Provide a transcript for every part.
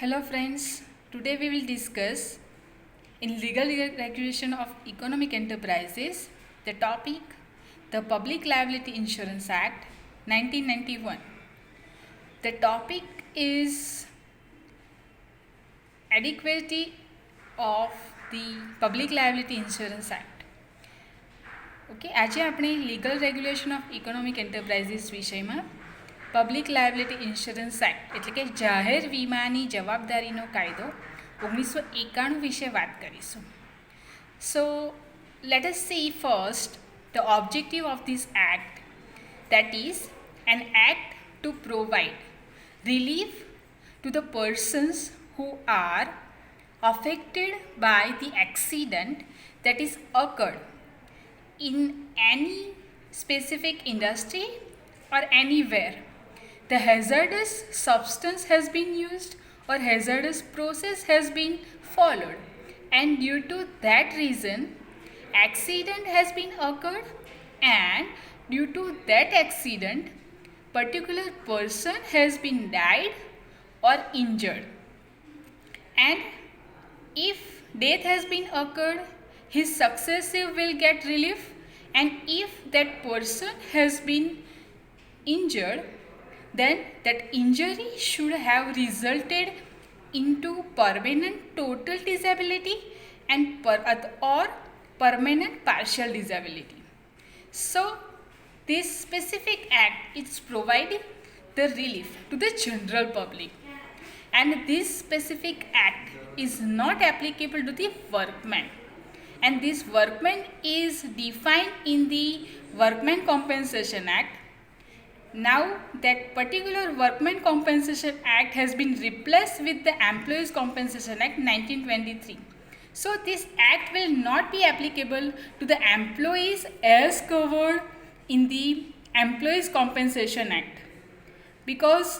Hello friends, today we will discuss in legal regulation of economic enterprises the topic the Public Liability Insurance Act 1991. The topic is adequacy of the Public Liability Insurance Act. Okay, આજે આપણે legal regulation of economic enterprises વિષયમાં public liability insurance act એટલે કે જાહેર વીમાની જવાબદારીનો કાયદો 1991 વિશે વાત કરીશું. So let S C first the objective of this act, that is an act to provide relief to the persons who are affected by the accident that is occurred in any specific industry or anywhere the hazardous substance has been used or hazardous process has been followed, and due to that reason accident has been occurred, and due to that accident particular person has been died or injured, and if death has been occurred his successor will get relief, and if that person has been injured then that injury should have resulted into permanent total disability and or permanent partial disability. So this specific act is providing the relief to the general public, and this specific act is not applicable to the workman, and this workman is defined in the Workmen Compensation Act. Now that particular Workmen Compensation Act has been replaced with the Employees Compensation Act 1923. So this act will not be applicable to the employees as covered in the Employees Compensation Act, because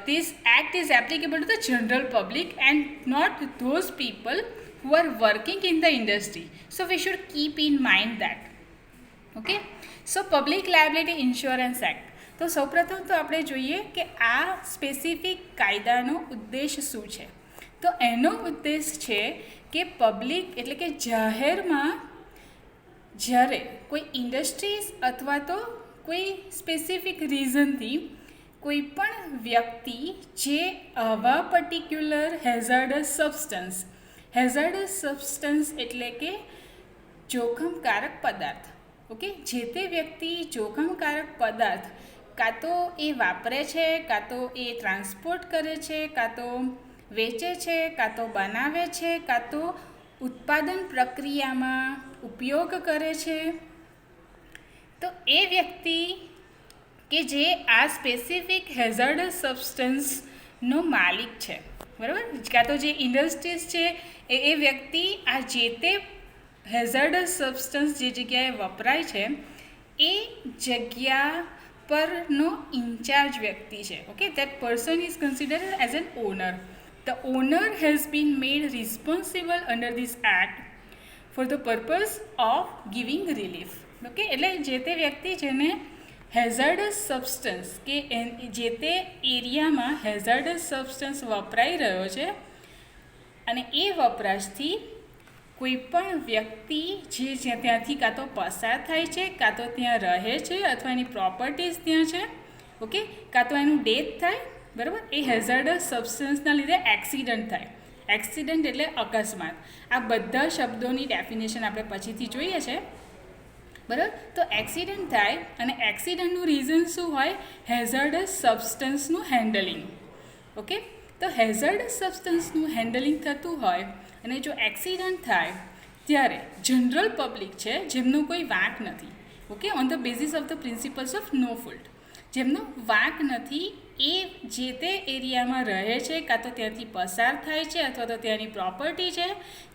this act is applicable to the general public and not those people who are working in the industry. So we should keep in mind that. Okay, so Public Liability Insurance Act. તો સૌપ્રથમ તો આપણે જોઈએ કે આ specific કાયદાનો ઉદ્દેશ શું છે. તો એનો ઉદ્દેશ છે કે પબ્લિક એટલે કે જાહેરમાં જ્યારે કોઈ ઇન્ડસ્ટ્રીઝ અથવા તો કોઈ સ્પેસિફિક રીઝનથી કોઈ પણ વ્યક્તિ જે આવા પર્ટિક્યુલર હેઝાર્ડસ સબસ્ટન્સ એટલે કે જોખમકારક પદાર્થ, ઓકે, જે તે વ્યક્તિ જોખમકારક પદાર્થ કાં તો એ વાપરે છે, કાં તો એ ટ્રાન્સપોર્ટ કરે છે, કાં તો વેચે છે, કાં તો બનાવે છે, કાં તો ઉત્પાદન પ્રક્રિયામાં ઉપયોગ કરે છે, તો એ વ્યક્તિ કે જે આ સ્પેસિફિક હેઝાર્ડસ સબસ્ટન્સનો માલિક છે, બરાબર, કાં તો જે ઇન્ડસ્ટ્રીઝ છે એ વ્યક્તિ આ જે તે હેઝાર્ડસ સબસ્ટન્સ જે જગ્યાએ વપરાય છે એ જગ્યા પરનો ઇન્ચાર્જ વ્યક્તિ છે. Okay, that person is considered as an owner. The owner has been made responsible under this act for the purpose of giving relief. Okay, એટલે જે તે વ્યક્તિ જેને હેઝાર્ડસ સબસ્ટન્સ કે જે તે એરિયામાં હેઝાર્ડસ સબસ્ટન્સ વપરાઈ રહ્યો છે અને એ વપરાશથી કોઈ પણ વ્યક્તિ જે ત્યાંથી કાં તો પસાર થાય છે, કાં તો ત્યાં રહે છે, અથવા એની પ્રોપર્ટીઝ ત્યાં છે, ઓકે, કાં તો એનું ડેથ થાય, બરાબર, એ હેઝાર્ડસ સબસ્ટન્સના લીધે એક્સિડન્ટ થાય. એક્સિડન્ટ એટલે અકસ્માત. આ બધા શબ્દોની ડેફિનેશન આપણે પછીથી જોઈએ છે, બરાબર. તો એક્સિડન્ટ થાય અને એક્સિડન્ટનું રીઝન શું હોય? હેઝાર્ડસ સબસ્ટન્સનું હેન્ડલિંગ. ઓકે, તો હેઝાર્ડસ સબસ્ટન્સનું હેન્ડલિંગ થતું હોય અને જો એક્સિડન્ટ થાય ત્યારે જનરલ પબ્લિક છે જેમનો કોઈ વાંક નથી, okay, on the basis of the principles of no fault, જેમનો વાંક નથી, એ જે તે એરિયામાં રહે છે, કાં તો ત્યાંથી પસાર થાય છે અથવા તો ત્યાંની પ્રોપર્ટી છે,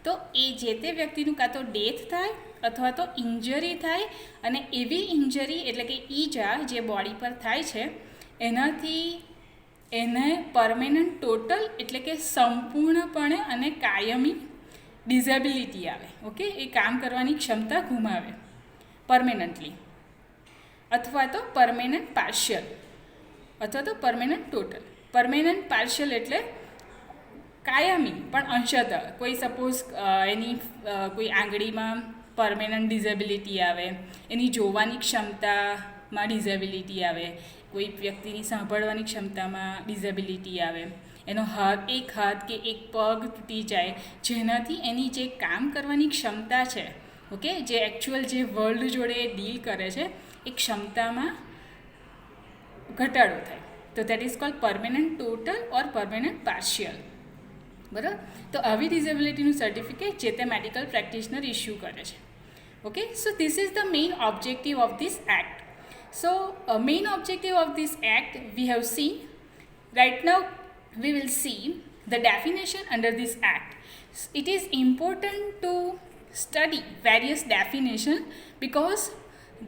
તો એ જે તે વ્યક્તિનું કાં તો ડેથ થાય અથવા તો ઇન્જરી થાય, અને એવી ઇન્જરી એટલે કે ઈજા જે બોડી પર થાય છે એનાથી એને પરમેનન્ટ ટોટલ એટલે કે સંપૂર્ણપણે અને કાયમી ડિઝેબિલિટી આવે. ઓકે, એ કામ કરવાની ક્ષમતા ગુમાવે પરમેનન્ટલી, અથવા તો પરમેનન્ટ પાર્શિયલ અથવા તો પરમેનન્ટ ટોટલ. પરમેનન્ટ પાર્શિયલ એટલે કાયમી પણ અંશતઃ કોઈ સપોઝ એની કોઈ આંગળીમાં પરમેનન્ટ ડિઝેબિલિટી આવે, એની જોવાની ક્ષમતામાં ડિઝેબિલિટી આવે, કોઈ વ્યક્તિની સાંભળવાની ક્ષમતામાં ડિઝેબિલિટી આવે, એનો એક હાથ કે એક પગ તૂટી જાય, જેનાથી એની જે કામ કરવાની ક્ષમતા છે, ઓકે, જે એકચ્યુઅલ જે વર્લ્ડ જોડે ડીલ કરે છે એ ક્ષમતામાં ઘટાડો થાય, તો that is called permanent total or permanent partial. બરાબર. તો આવી ડિઝેબિલિટીનું સર્ટિફિકેટ જે તે મેડિકલ પ્રેક્ટિશનર ઇસ્યુ કરે છે. Okay, so this is the main objective of this act. So main objective of this act we have seen. Right now we will see the definition under this act. It is important to study various definition because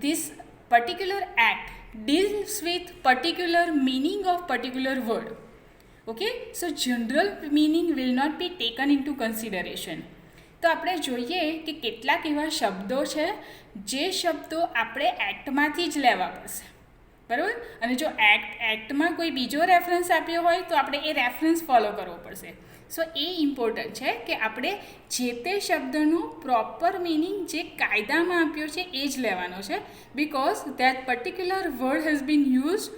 this particular act deals with particular meaning of particular word. Okay, so general meaning will not be taken into consideration. તો આપણે જોઈએ કે કેટલાક એવા શબ્દો છે જે શબ્દો આપણે એક્ટમાંથી જ લેવા પડશે, બરાબર. અને જો એક્ટમાં કોઈ બીજો રેફરન્સ આપ્યો હોય તો આપણે એ રેફરન્સ ફોલો કરવો પડશે. સો એ ઇમ્પોર્ટન્ટ છે કે આપણે જે તે શબ્દનો પ્રોપર મિનિંગ જે કાયદામાં આપ્યો છે એ જ લેવાનો છે, because that particular word has been use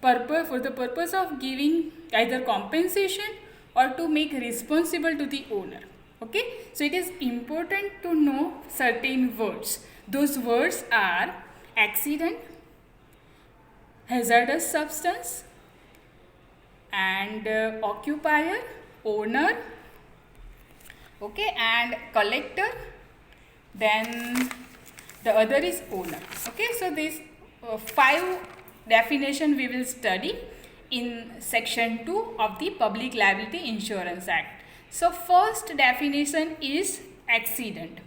for the purpose of giving either compensation or to make responsible to the owner. Okay, so it is important to know certain words. Those words are accident, hazardous substance, and occupier, owner, okay, and collector, then the other is owner. Okay, so these 5 definition we will study in section 2 of the Public Liability Insurance Act. So first definition is accident.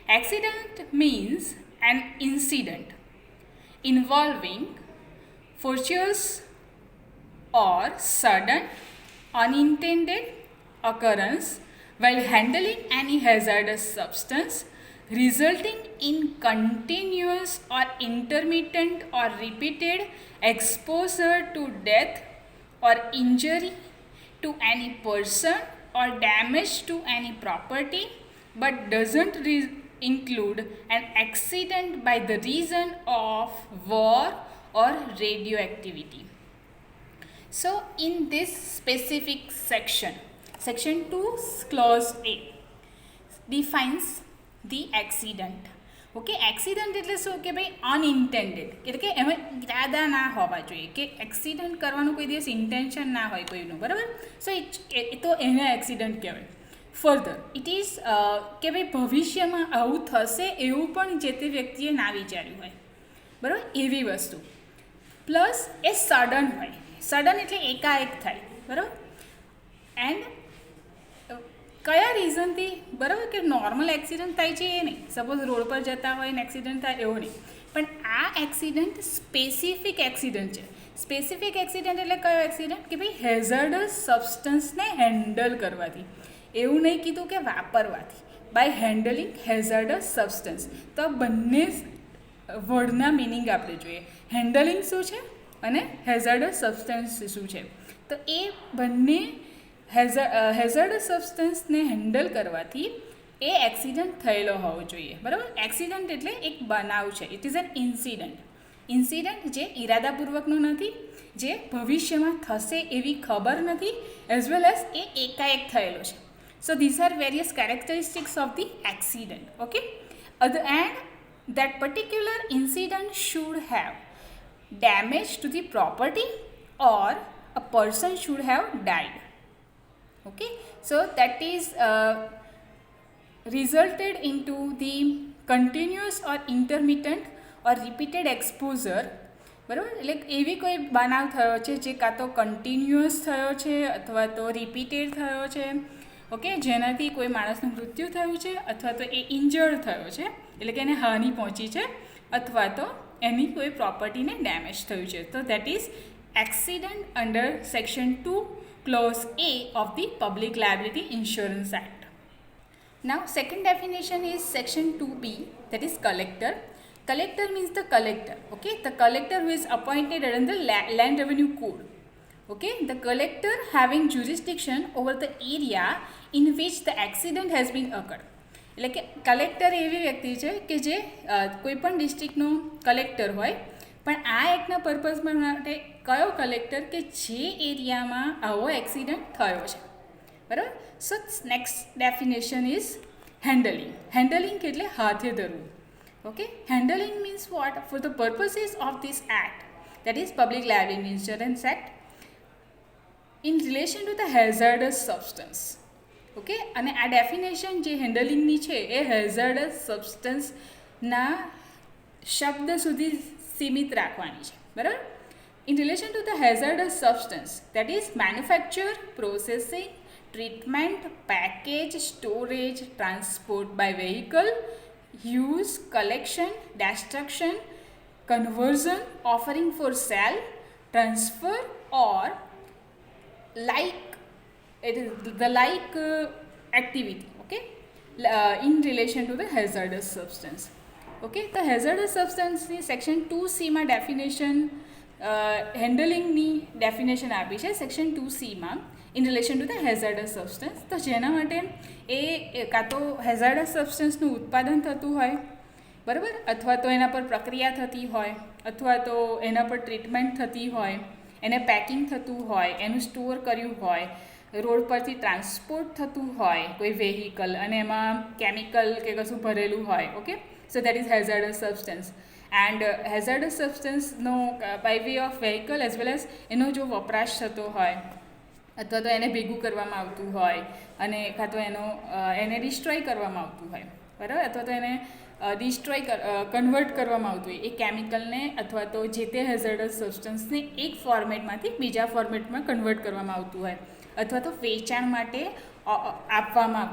Accident means an incident involving fortuitous or sudden unintended occurrence while handling any hazardous substance, resulting in continuous or intermittent or repeated exposure to death or injury to any person or damage to any property, but doesn't include an accident by the reason of war or radioactivity. So in this specific section, section 2 clause A defines the accident. Okay, accident એટલે શું કે ભાઈ અનઇન્ટેન્ડેડ, એટલે કે એમાં ઈરાદા ના હોવા જોઈએ, કે એક્સિડન્ટ કરવાનું કોઈ દિવસ ઇન્ટેન્શન ના હોય કોઈનું, બરાબર. સો એ તો એને એક્સિડન્ટ કહેવાય. ફર્ધર ઇટ ઇઝ કે ભાઈ ભવિષ્યમાં આવું થશે એવું પણ જે તે વ્યક્તિએ ના વિચાર્યું હોય, બરાબર, એવી વસ્તુ. પ્લસ એ સડન હોય, સડન એટલે એકાએક થાય, બરાબર. એન્ડ કયા રીઝનથી, બરાબર, કે નોર્મલ એક્સિડન્ટ થાય છે એ નહીં, સપોઝ રોડ પર જતા હોય ને એક્સિડન્ટ થાય એવો નહીં, પણ આ એક્સિડન્ટ સ્પેસિફિક એક્સિડન્ટ છે. સ્પેસિફિક એક્સિડન્ટ એટલે કયો એક્સિડન્ટ કે ભાઈ હેઝાર્ડસ સબસ્ટન્સને હેન્ડલ કરવાથી, એવું નહીં કીધું કે વાપરવાથી, બાય હેન્ડલિંગ હેઝાર્ડસ સબસ્ટન્સ. તો આ બંને વર્ડના મિનિંગ આપણે જોઈએ, હેન્ડલિંગ શું છે અને હેઝાર્ડસ સબસ્ટન્સ શું છે. તો એ બંને હેઝાર્ડસ સબસ્ટન્સને હેન્ડલ કરવાથી એ એક્સિડન્ટ થયેલો હોવો જોઈએ, બરાબર. એક્સિડન્ટ એટલે એક બનાવ છે, it is an incident. Incident જે ઈરાદાપૂર્વકનો નથી, જે ભવિષ્યમાં થશે એવી ખબર નથી, એઝ વેલ એઝ એ એકાએક થયેલો છે. So these are various characteristics of the accident. Okay, and that particular incident should have damage to the property or a person should have died. Okay, so that is resulted into the continuous or intermittent or repeated exposure, બરાબર. એટલે એવી કોઈ બનાવ થયો છે જે કાં તો કન્ટિન્યુઅસ થયો છે અથવા તો રિપીટેડ થયો છે, ઓકે, જેનાથી કોઈ માણસનું મૃત્યુ થયું છે અથવા તો એ ઇન્જર્ડ થયો છે, એટલે કે એને હાનિ પહોંચી છે, અથવા તો એની કોઈ પ્રોપર્ટીને ડેમેજ થયું છે. તો that is accident under section 2 clause A of the Public Liability Insurance Act. Now second definition is section 2B, that is collector. Collector means the collector, okay, the collector who is appointed under the Land Revenue Code Okay, the collector having jurisdiction over the area in which the accident has been occurred. એટલે કે collector એવી વ્યક્તિ છે કે જે કોઈપણ ડિસ્ટ્રિક્ટનો collector હોય, પણ આ એક્ટના પર્પઝ માટે કયો કલેક્ટર કે જે એરિયામાં આવો એક્સિડન્ટ થયો છે, બરાબર. So next definition is handling. Handling એટલે હાથે ધરવું. Okay, handling means what? For the purposes of this act, that is Public Liability Insurance Act, in relation to the hazardous substance. Okay, અને આ ડેફિનેશન જે હેન્ડલિંગની છે એ હેઝાર્ડસ સબસ્ટન્સના શબ્દ સુધી સીમિત રાખવાની છે, બરાબર. In relation to the hazardous substance, that is manufacture, processing, treatment, package, storage, transport by vehicle, use, collection, destruction, conversion, offering for sale, transfer, or like it is the like activity. Okay, in relation to the hazardous substance. Okay, the hazardous substance ની section 2C માં definition હેન્ડલિંગની definition આપી છે section 2C માં, in relation to the hazardous substance. તો જેના માટે એ કાં તો હેઝાર્ડસ સબસ્ટન્સનું ઉત્પાદન થતું હોય, બરાબર, અથવા તો એના પર પ્રક્રિયા થતી હોય, અથવા તો એના પર ટ્રીટમેન્ટ થતી હોય, એને પેકિંગ થતું હોય, એનું સ્ટોર કર્યું હોય, રોડ પરથી ટ્રાન્સપોર્ટ થતું હોય કોઈ વેહિકલ અને એમાં કેમિકલ કે કશું ભરેલું હોય. Okay, so that is hazardous substance. And hazardous સબસ્ટન્સનો by way of vehicle as well as એનો જો વપરાશ થતો હોય, અથવા તો એને ભેગું કરવામાં આવતું હોય અને કાં તો એને ડિસ્ટ્રોય કરવામાં આવતું હોય, બરાબર, અથવા તો એને કન્વર્ટ કરવામાં આવતું હોય એ કેમિકલને, અથવા તો જે તે હેઝાર્ડસ સબસ્ટન્સને એક ફોર્મેટમાંથી બીજા ફોર્મેટમાં કન્વર્ટ કરવામાં આવતું હોય, અથવા તો વેચાણ માટે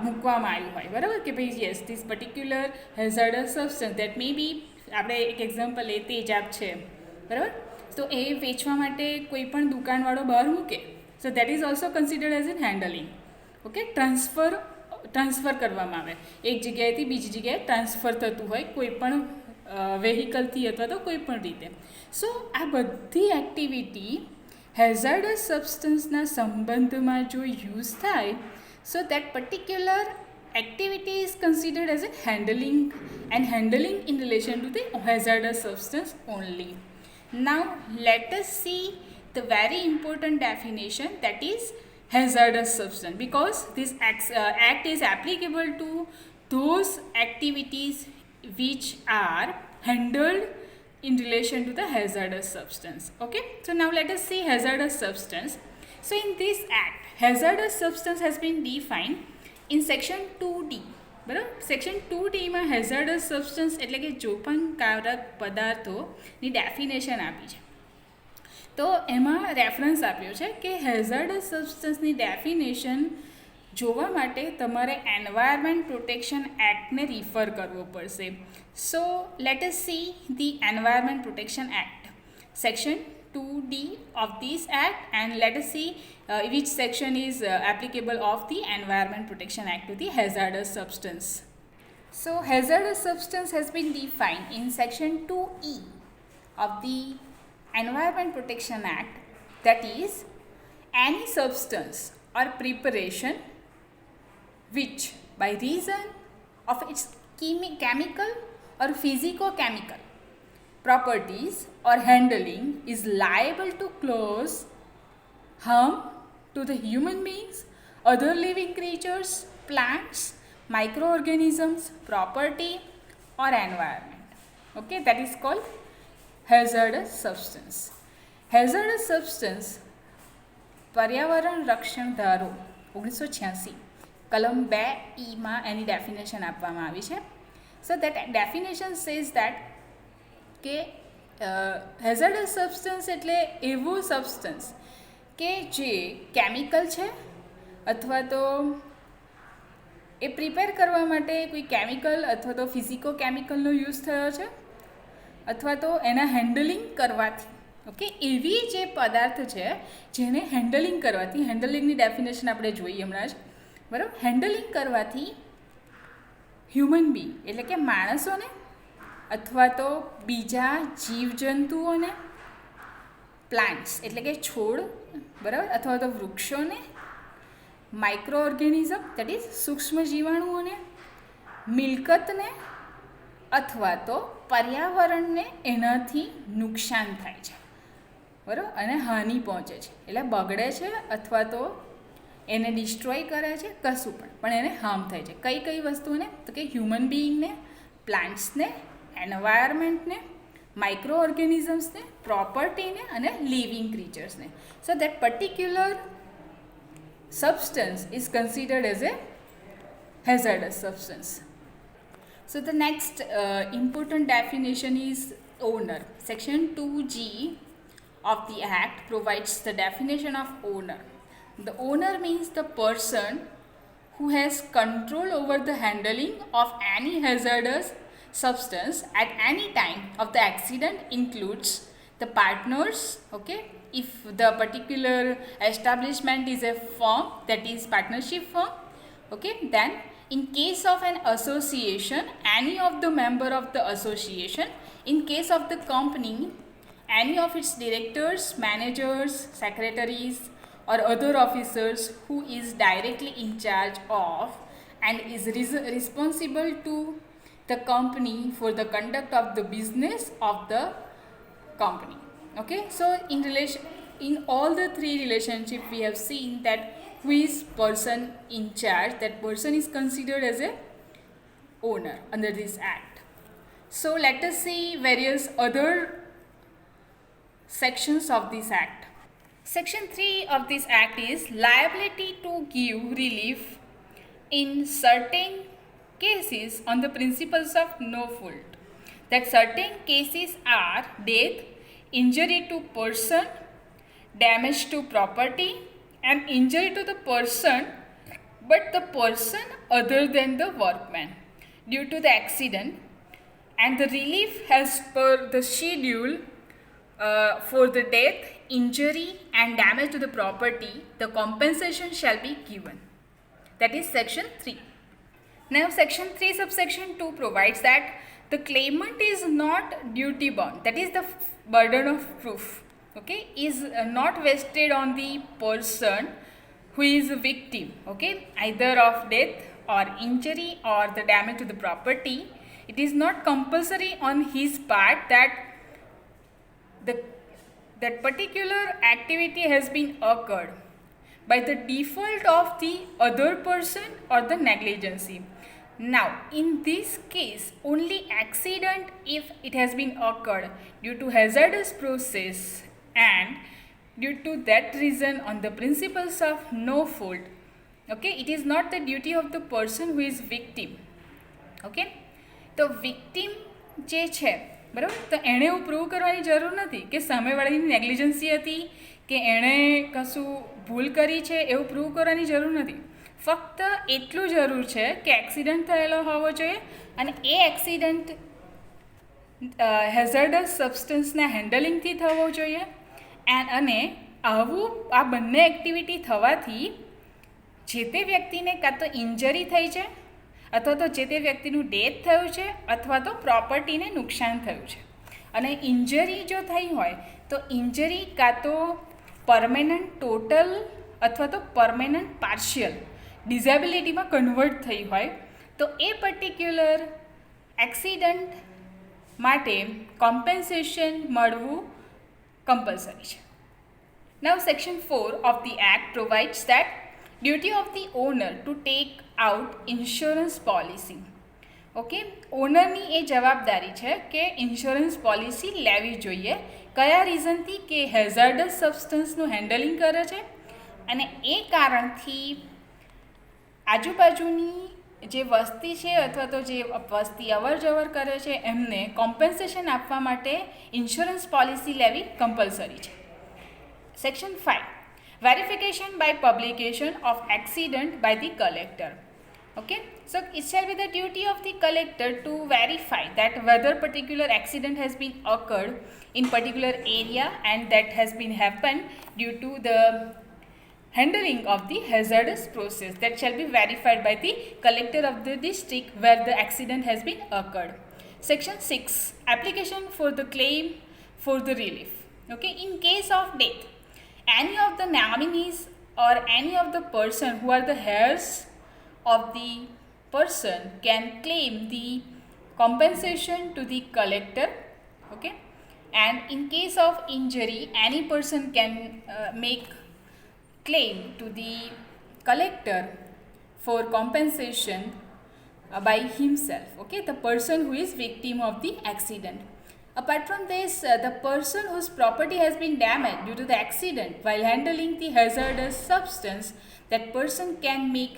મૂકવામાં આવ્યું હોય, બરાબર, કે ભાઈ yes this particular hazardous substance that may be, આપણે એક એક્ઝામ્પલ લઈએ તેજાબ છે, બરાબર, તો એ વેચવા માટે કોઈ પણ દુકાનવાળો બહાર મૂકે, સો that is also considered as in handling. Okay, transfer કરવામાં આવે, એક જગ્યાએથી બીજી જગ્યાએ ટ્રાન્સફર થતું હોય કોઈ પણ વેહિકલથી અથવા તો કોઈ પણ રીતે. સો આ બધી એક્ટિવિટી હેઝાર્ડસ સબસ્ટન્સના સંબંધમાં જો યુઝ થાય, સો that particular activity is considered as a handling, and handling in relation to the hazardous substance only. Now let us see the very important definition, that is hazardous substance, because this act is applicable to those activities which are handled in relation to the hazardous substance. Okay, so now let us see hazardous substance. So in this act, hazardous substance has been defined in section 2D. બરાબર, section 2Dમાં hazardous substance એટલે કે જોખમકારક પદાર્થોની definition આપી છે. તો એમાં reference આપ્યો છે કે હેઝાર્ડસ સબસ્ટન્સની ડેફિનેશન જોવા માટે તમારે એન્વાયરમેન્ટ પ્રોટેક્શન એક્ટને રિફર કરવો પડશે. So let S C the environment protection act, section 2D of this act, and let us see which section is applicable of the Environment Protection Act to the hazardous substance. So hazardous substance has been defined in section 2E of the Environment Protection Act, that is any substance or preparation which by reason of its chemical or physico-chemical properties or handling is liable to cause harm to the human beings, other living creatures, plants, microorganisms, property or environment. Okay, that is called hazardous substance. Hazardous substance પર્યાવરણ રક્ષણ ધારો 1986 કલમ 2E માં એની definition આપવામાં આવી છે. So that definition says that કે hazardous substance એટલે એવું સબસ્ટન્સ કે જે કેમિકલ છે, અથવા તો એ પ્રિપેર કરવા માટે કોઈ કેમિકલ અથવા તો ફિઝિકો કેમિકલનો યુઝ થયો છે, અથવા તો એના હેન્ડલિંગ કરવાથી. ઓકે, એવી જે પદાર્થ છે જેને હેન્ડલિંગ કરવાથી, હેન્ડલિંગની ડેફિનેશન આપણે જોઈએ હમણાં જ, બરાબર, હેન્ડલિંગ કરવાથી હ્યુમન બીંગ એટલે કે માણસોને અથવા તો બીજા જીવજંતુઓને, પ્લાન્ટ્સ એટલે કે છોડ બરાબર, અથવા તો વૃક્ષોને, માઇક્રો ઓર્ગેનિઝમ દેટ ઇઝ સૂક્ષ્મ જીવાણુઓને, મિલકતને અથવા તો પર્યાવરણને એનાથી નુકસાન થાય છે, બરાબર, અને હાનિ પહોંચે છે, એટલે બગડે છે અથવા તો એને ડિસ્ટ્રોય કરે છે, કશું પણ એને હાર્મ થાય છે. કઈ કઈ વસ્તુઓને? તો કે હ્યુમન બિઈંગને, પ્લાન્ટ્સને, એન્વાયરમેન્ટને, માઇક્રો ઓર્ગેનિઝમ્સને, પ્રોપર્ટીને અને લિવિંગ ક્રીચર્સને. So that particular substance is considered as a hazardous substance. So the next important definition is owner. Section 2G of the Act provides the definition of owner. The owner means the person who has control over the handling of any hazardous substance at any time of the accident includes the partners, okay. If the particular establishment is a firm, that is partnership firm, okay, then in case of an association, any of the member of the association, in case of the company, any of its directors, managers, secretaries or other officers who is directly in charge of and is responsible to the company for the conduct of the business of the company. Okay, so in all the three relationship we have seen that who is person in charge, that person is considered as a owner under this act. So let us see various other sections of this act. Section 3 of this act is liability to give relief in certain cases on the principles of no fault. That certain cases are death, injury to person, damage to property and injury to the person but the person other than the workman due to the accident, and the relief as per the schedule for the death, injury and damage to the property, the compensation shall be given. That is section 3. Now section 3 subsection 2 provides that the claimant is not duty bound, that is the burden of proof, okay, is not vested on the person who is a victim, okay, either of death or injury or the damage to the property. It is not compulsory on his part that that particular activity has been occurred by the default of the other person or the negligency. Now, in this case, only accident if it has been occurred due to hazardous process and due to that reason on the principles of no fault, okay, it is not the duty of the person who is victim, okay. તો victim જે છે, બરાબર, તો એણે એવું prove કરવાની જરૂર નથી કે સામેવાળાની નેગ્લિજન્સી હતી કે એણે કશું ભૂલ કરી છે, એવું પ્રૂવ કરવાની જરૂર નથી. ફક્ત એટલું જરૂર છે કે એક્સિડન્ટ થયેલો હોવો જોઈએ અને એ એક્સિડન્ટ હેઝર્ડસ સબસ્ટન્સના હેન્ડલિંગથી થવો જોઈએ અને આવું આ બંને એક્ટિવિટી થવાથી જે તે વ્યક્તિને કાં તો ઇન્જરી થઈ છે અથવા તો જે તે વ્યક્તિનું ડેથ થયું છે અથવા તો પ્રોપર્ટીને નુકસાન થયું છે. અને ઇન્જરી જો થઈ હોય તો ઇન્જરી કાં તો પરમેનન્ટ ટોટલ અથવા તો પરમેનન્ટ પાર્શિયલ ડિઝેબિલિટીમાં કન્વર્ટ થઈ હોય તો એ પર્ટિક્યુલર એક્સિડન્ટ માટે કોમ્પેન્સેશન મળવું કમ્પલસરી છે. Now section 4 of the act provides that duty of the owner to take out insurance policy. Okay, ઓનરની એ જવાબદારી છે કે ઇન્સ્યોરન્સ પોલિસી લેવી જોઈએ. કયા રીઝનથી? કે હેઝાર્ડસ સબસ્ટન્સનું હેન્ડલિંગ કરે છે અને એ કારણથી આજુબાજુની જે વસ્તી છે અથવા તો જે વસ્તી અવર જવર કરે છે એમને કોમ્પેન્સેશન આપવા માટે ઇન્સ્યોરન્સ પોલિસી લેવી કમ્પલસરી છે. Section 5. Verification by publication of accident by the collector. Okay, so it shall be the duty of the collector to verify that whether particular accident has been occurred in particular area and that has been happened due to the handling of the hazardous process. That shall be verified by the collector of the district where the accident has been occurred. Section 6. Application for the claim for the relief. Okay, in case of death, any of the nominees or any of the person who are the heirs of the person can claim the compensation to the collector. Okay, and in case of injury, any person can make claim to the collector for compensation by himself. Okay, the person who is victim of the accident. Apart from this, the person whose property has been damaged due to the accident while handling the hazardous substance, that person can make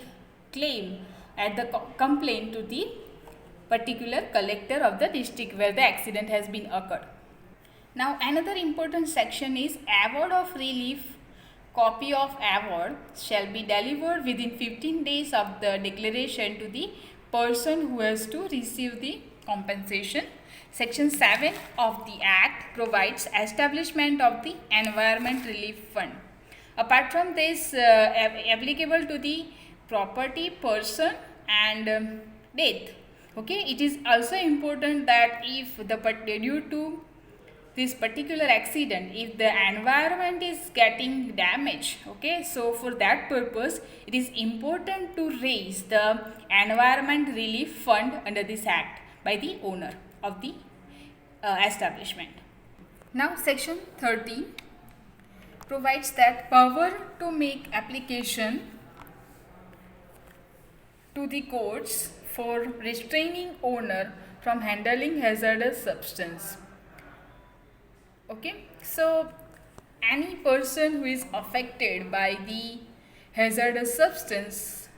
claim at the complaint to the particular collector of the district where the accident has been occurred. Now another important section is award of relief. Copy of award shall be delivered within 15 days of the declaration to the person who has to receive the compensation. Section 7 of the Act provides establishment of the Environment Relief Fund. Apart from this, applicable to the property, person and death. Okay, it is also important that if due to this particular accident, if the environment is getting damaged, okay, so for that purpose it is important to raise the environment relief fund under this act by the owner of the establishment. Now section 13 provides that power to make application to the courts for restraining owner from handling hazardous substance. Okay, so any person who is affected by the hazardous substance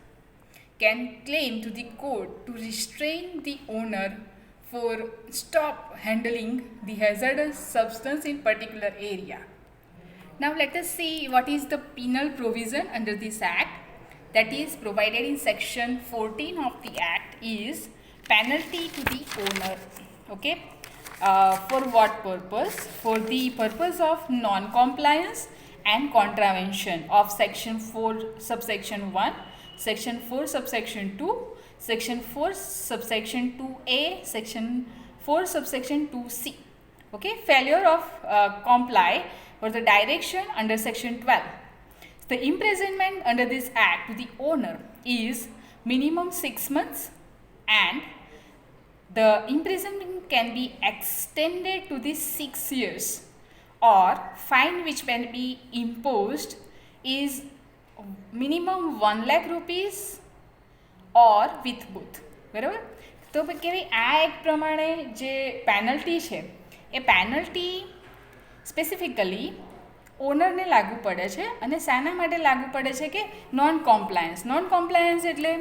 can claim to the court to restrain the owner for stop handling the hazardous substance in particular area. Now let us see what is the penal provision under this act. That is provided in section 14 of the act is penalty to the owner. Okay. For what purpose? For the purpose of non-compliance and contravention of section 4 subsection 1, section 4 subsection 2, section 4 subsection 2a, section 4 subsection 2c. Okay, failure of comply for the direction under section 12. The imprisonment under this act to the owner is minimum 6 months and the imprisonment can be extended to the 6 years, or fine which can be imposed is minimum 1 lakh rupees or with both. બરાબર, તો કેવી આ એક પ્રમાણે જે penalty છે એ penalty specifically ઓનરને લાગુ પડે છે અને શાના માટે લાગુ પડે છે કે નોન કોમ્પ્લાયન્સ એટલે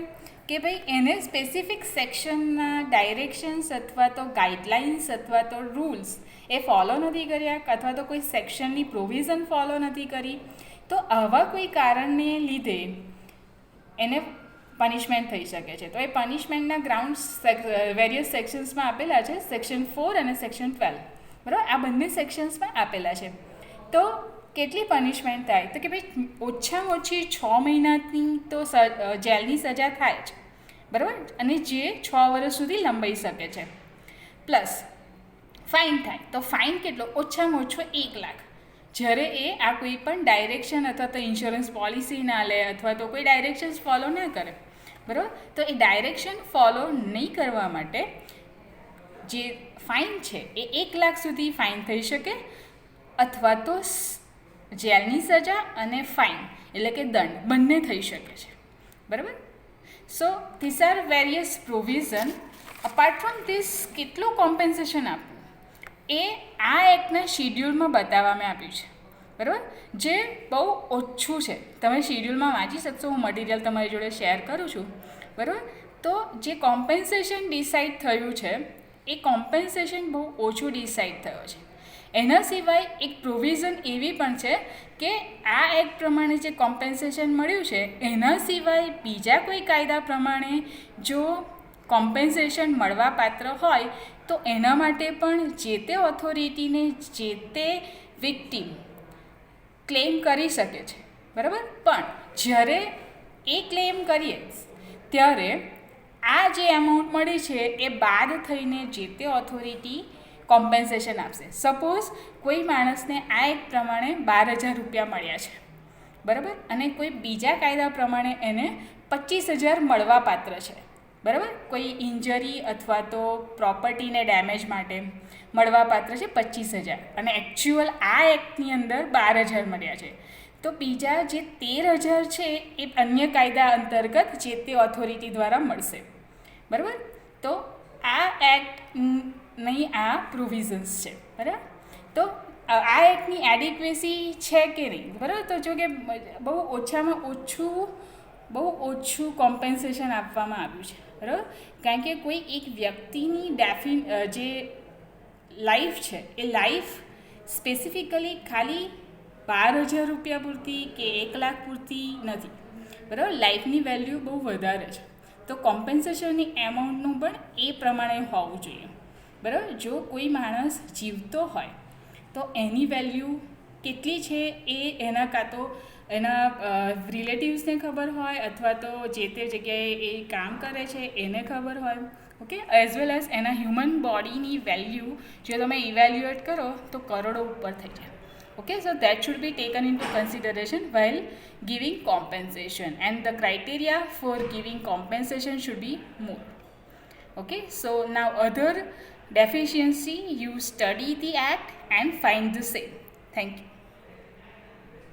કે ભાઈ એને સ્પેસિફિક સેક્શનના ડાયરેક્શન્સ અથવા તો ગાઈડલાઇન્સ અથવા તો રૂલ્સ એ ફોલો નથી કર્યા અથવા તો કોઈ સેક્શનની પ્રોવિઝન ફોલો નથી કરી, તો આવા કોઈ કારણને લીધે એને પનિશમેન્ટ થઈ શકે છે. તો એ પનિશમેન્ટના ગ્રાઉન્ડ્સ વેરિયસ સેક્શન્સમાં આપેલા છે, સેક્શન 4 અને સેક્શન 12. બરાબર, આ બંને સેક્શન્સમાં આપેલા છે. તો કેટલી પનિશમેન્ટ થાય તો કે ભાઈ ઓછામાં ઓછી 6 મહિનાની તો જેલની સજા થાય જ, બરાબર, અને જે 6 વર્ષ સુધી લંબાઈ શકે છે. પ્લસ ફાઇન થાય, તો ફાઇન કેટલો? ઓછામાં ઓછો 1 લાખ. જ્યારે એ આ કોઈ પણ ડાયરેક્શન અથવા તો ઇન્સ્યોરન્સ પોલિસી ના લે અથવા તો કોઈ ડાયરેક્શન્સ ફોલો ના કરે, બરાબર, તો એ ડાયરેક્શન ફોલો નહીં કરવા માટે જે ફાઇન છે એ 1 લાખ સુધી ફાઇન થઈ શકે અથવા તો જેલની સજા અને ફાઇન એટલે કે દંડ બંને થઈ શકે છે. બરાબર, so these are various provision. Apart from this કેટલું કોમ્પન્સેશન આપવું એ આ એક્ટના શિડ્યુલમાં બતાવવામાં આવ્યું છે. બરાબર, જે બહુ ઓછું છે, તમે શિડ્યુલમાં વાંચી શકશો, હું મટીરિયલ તમારી જોડે શેર કરું છું. બરાબર, તો જે કોમ્પન્સેશન ડિસાઇડ થયું છે એ કોમ્પન્સેશન બહુ ઓછું ડિસાઇડ થયો છે. એના સિવાય એક પ્રોવિઝન એવી પણ છે કે આ એક્ટ પ્રમાણે જે કોમ્પન્સેશન મળ્યું છે એના સિવાય બીજા કોઈ કાયદા પ્રમાણે જો કોમ્પન્સેશન મળવા પાત્ર હોય તો એના માટે પણ જે તે ઓથોરિટીને જે તે વિક્ટીમ ક્લેમ કરી શકે છે. બરાબર, પણ જ્યારે એ ક્લેમ કરીએ ત્યારે આ જે એમાઉન્ટ મળી છે એ બાદ થઈને જે તે ઓથોરિટી કોમ્પેન્સેશન આપશે. સપોઝ કોઈ માણસને આ એક્ટ પ્રમાણે 12,000 રૂપિયા મળ્યા છે, બરાબર, અને કોઈ બીજા કાયદા પ્રમાણે એને 25,000 મળવાપાત્ર છે, બરાબર. કોઈ ઇન્જરી અથવા તો પ્રોપર્ટીને ડેમેજ માટે મળવાપાત્ર છે 25,000 અને એકચ્યુઅલ આ એક્ટની અંદર 12,000 મળ્યા છે. તો બીજા જે 13,000 છે એ અન્ય કાયદા અંતર્ગત જે તે ઓથોરિટી દ્વારા મળશે, બરાબર. તો આ એક્ટની આ પ્રોવિઝન્સ છે, બરાબર. તો આ એક્ટની એડિક્વેસી છે કે નહીં, બરાબર. તો જો કે બહુ ઓછું કોમ્પેન્સેશન આપવામાં આવ્યું છે, બરાબર. કારણ કે કોઈ એક વ્યક્તિની જે લાઈફ છે એ લાઈફ સ્પેસિફિકલી ખાલી 12,000 રૂપિયા પૂરતી કે 1,00,000 પૂરતી નથી, બરાબર. લાઈફની વેલ્યુ બહુ વધારે છે. તો કોમ્પેન્સેશનની એમાઉન્ટનું પણ એ પ્રમાણે હોવું જોઈએ, બરાબર. જો કોઈ માણસ જીવતો હોય તો એની વેલ્યુ કેટલી છે એ એના કાં તો એના રિલેટિવ્સને ખબર હોય અથવા તો જે તે જગ્યાએ એ કામ કરે છે એને ખબર હોય, ઓકે. એઝ વેલ એઝ એના હ્યુમન બોડીની વેલ્યુ જો તમે ઇવેલ્યુએટ કરો તો કરોડો ઉપર થઈ જાય, okay. So that should be taken into consideration while giving compensation, and the criteria for giving compensation should be more, okay. So now other deficiency, you study the act and find the same. Thank you.